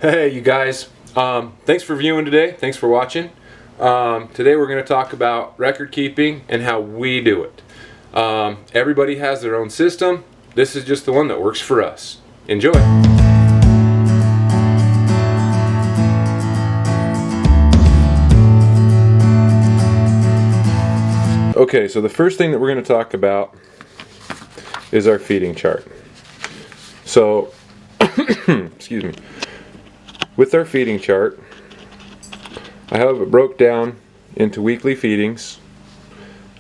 Hey you guys, thanks for viewing today. Thanks for watching. Today we're going to talk about record keeping and how we do it. Everybody has their own system. This is just the one that works for us. Enjoy. Okay, so the first thing that we're going to talk about is our feeding chart. So, excuse me. With our feeding chart, I have it broke down into weekly feedings.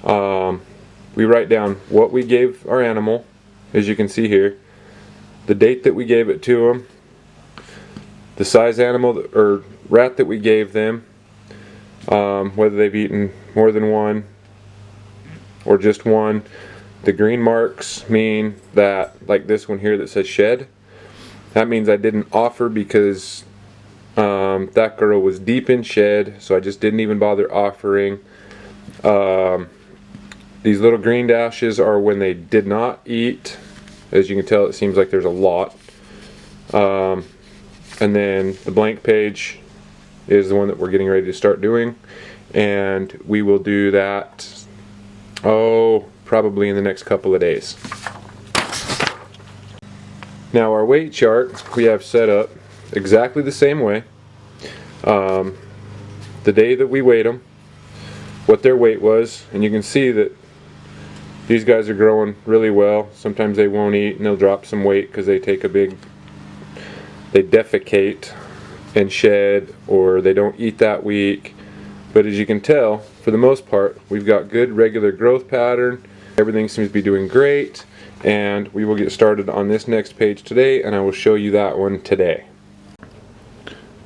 We write down what we gave our animal, as you can see here, the date that we gave it to them, the size animal or rat that we gave them, whether they've eaten more than one or just one. The green marks mean that, like this one here that says shed, that means I didn't offer because that girl was deep in shed, so I just didn't even bother offering. These little green dashes are when they did not eat. As you can tell, it seems like there's a lot. And then the blank page is the one that we're getting ready to start doing, and we will do that probably in the next couple of days. Now our weight chart we have set up exactly the same way. The day that we weighed them, what their weight was, and you can see that these guys are growing really well. Sometimes they won't eat and they'll drop some weight because they defecate and shed, or they don't eat that week. But as you can tell, for the most part, we've got good regular growth pattern. Everything seems to be doing great, and we will get started on this next page today, and I will show you that one today.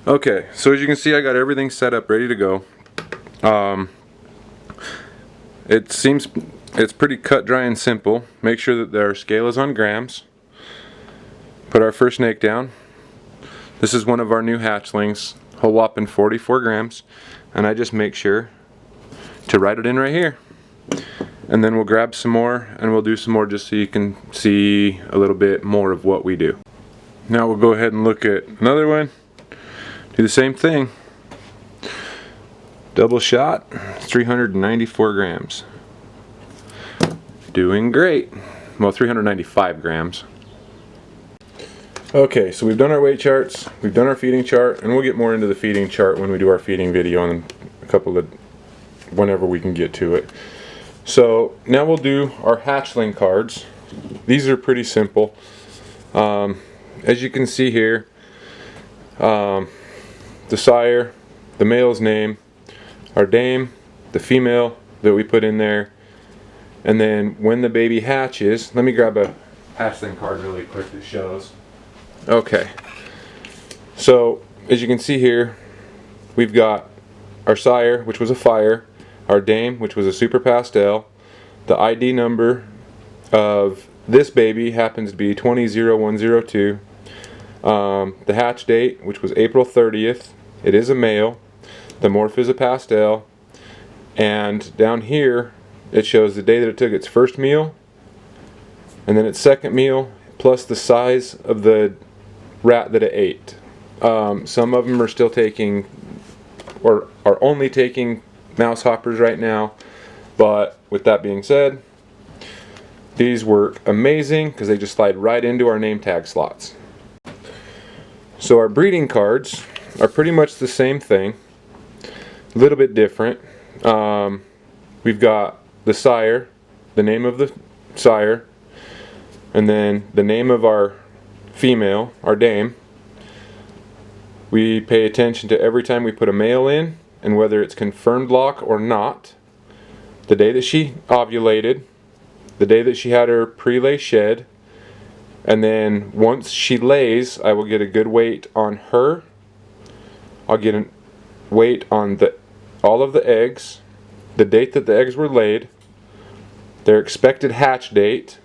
Okay, so as you can see, I got everything set up ready to go. It seems it's pretty cut, dry, and simple. Make sure that our scale is on grams. Put our first snake down. This is one of our new hatchlings, whole whopping 44 grams, and I just make sure to write it in right here. And then we'll grab some more and we'll do some more just so you can see a little bit more of what we do. Now we'll go ahead and look at another one. Do the same thing. Double shot, 394 grams. Doing great. Well, 395 grams. Okay, so we've done our weight charts, we've done our feeding chart, and we'll get more into the feeding chart when we do our feeding video in a couple of, whenever we can get to it. So now we'll do our hatchling cards. These are pretty simple. As you can see here, the sire, the male's name, our dame, the female that we put in there, and then when the baby hatches, let me grab a hatchling card really quick that shows. Okay, so as you can see here, we've got our sire, which was a fire, our dame, which was a super pastel. The ID number of this baby happens to be 200102. The hatch date, which was April 30th, it is a male. The morph is a pastel, and down here it shows the day that it took its first meal, and then its second meal, plus the size of the rat that it ate. Some of them are still taking, or are only taking, mouse hoppers right now, but with that being said, these work amazing because they just slide right into our name tag slots. So our breeding cards are pretty much the same thing, a little bit different. We've got the sire, the name of the sire, and then the name of our female, our dame. We pay attention to every time we put a male in, and whether it's confirmed lock or not, the day that she ovulated, the day that she had her pre-lay shed, and then once she lays, I will get a good weight on her. I'll get a weight on all of the eggs, the date that the eggs were laid, their expected hatch date,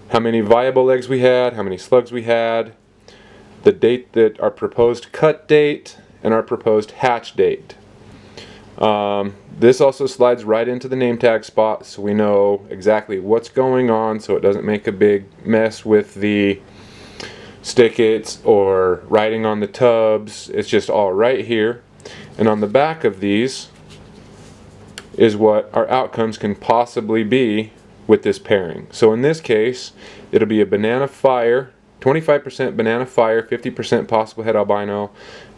how many viable eggs we had, how many slugs we had, the date that our proposed cut date, and our proposed hatch date. This also slides right into the name tag spot, so we know exactly what's going on, so it doesn't make a big mess with the stickets or writing on the tubs. It's just all right here. And on the back of these is what our outcomes can possibly be with this pairing. So in this case, it'll be a banana fire, 25% banana fire, 50% possible het albino,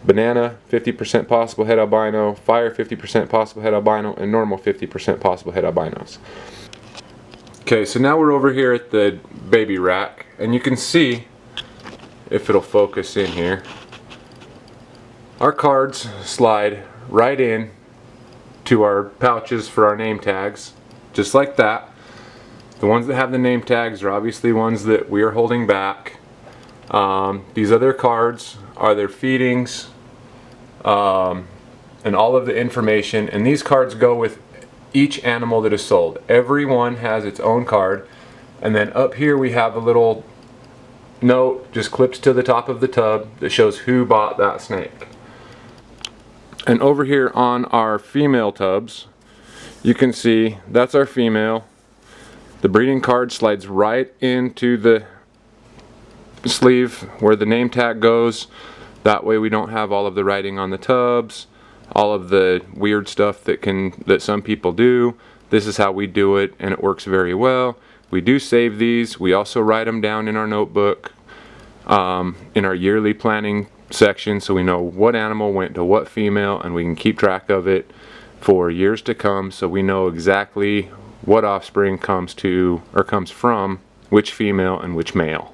banana 50% possible het albino, fire 50% possible het albino, and normal 50% possible het albinos. Okay, so now we're over here at the baby rack, and you can see, if it'll focus in here, our cards slide right in to our pouches for our name tags, just like that. The ones that have the name tags are obviously ones that we are holding back. These other cards are their feedings and all of the information, and these cards go with each animal that is sold. Every one has its own card, and then up here we have a little note just clips to the top of the tub that shows who bought that snake. And over here on our female tubs, you can see that's our female. The breeding card slides right into the sleeve where the name tag goes. That way we don't have all of the writing on the tubs, all of the weird stuff that some people do. This is how we do it, and it works very well. We do save these. We also write them down in our notebook in our yearly planning section, so we know what animal went to what female, and we can keep track of it for years to come, so we know exactly what offspring comes from which female and which male.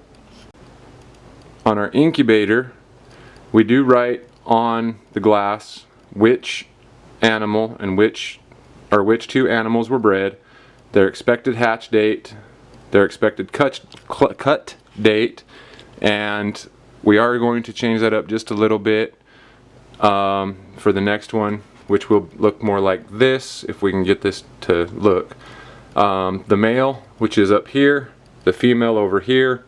On our incubator, we do write on the glass which animal and which two animals were bred, their expected hatch date, their expected cut date, and we are going to change that up just a little bit for the next one, which will look more like this if we can get this to look. The male, which is up here, the female over here,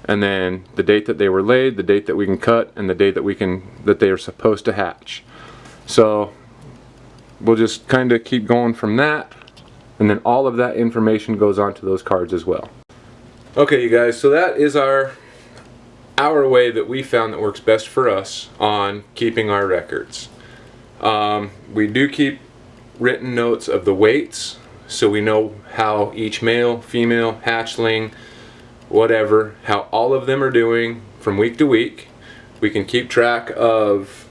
and then the date that they were laid, the date that we can cut, and the date that they are supposed to hatch. So we'll just kind of keep going from that, and then all of that information goes onto those cards as well. Okay, you guys, so that is our way that we found that works best for us on keeping our records. We do keep written notes of the weights, so we know how each male, female, hatchling, whatever, how all of them are doing from week to week. We can keep track of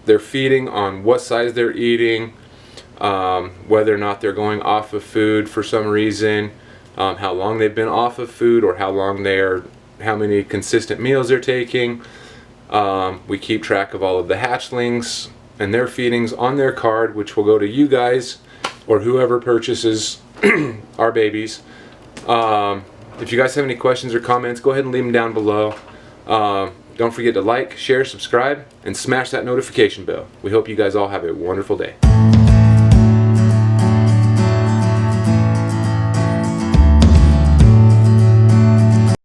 their feeding, on what size they're eating, whether or not they're going off of food for some reason, how long they've been off of food, or how many consistent meals they're taking. We keep track of all of the hatchlings and their feedings on their card, which will go to you guys or whoever purchases our babies. If you guys have any questions or comments, go ahead and leave them down below. Don't forget to like, share, subscribe, and smash that notification bell. We hope you guys all have a wonderful day.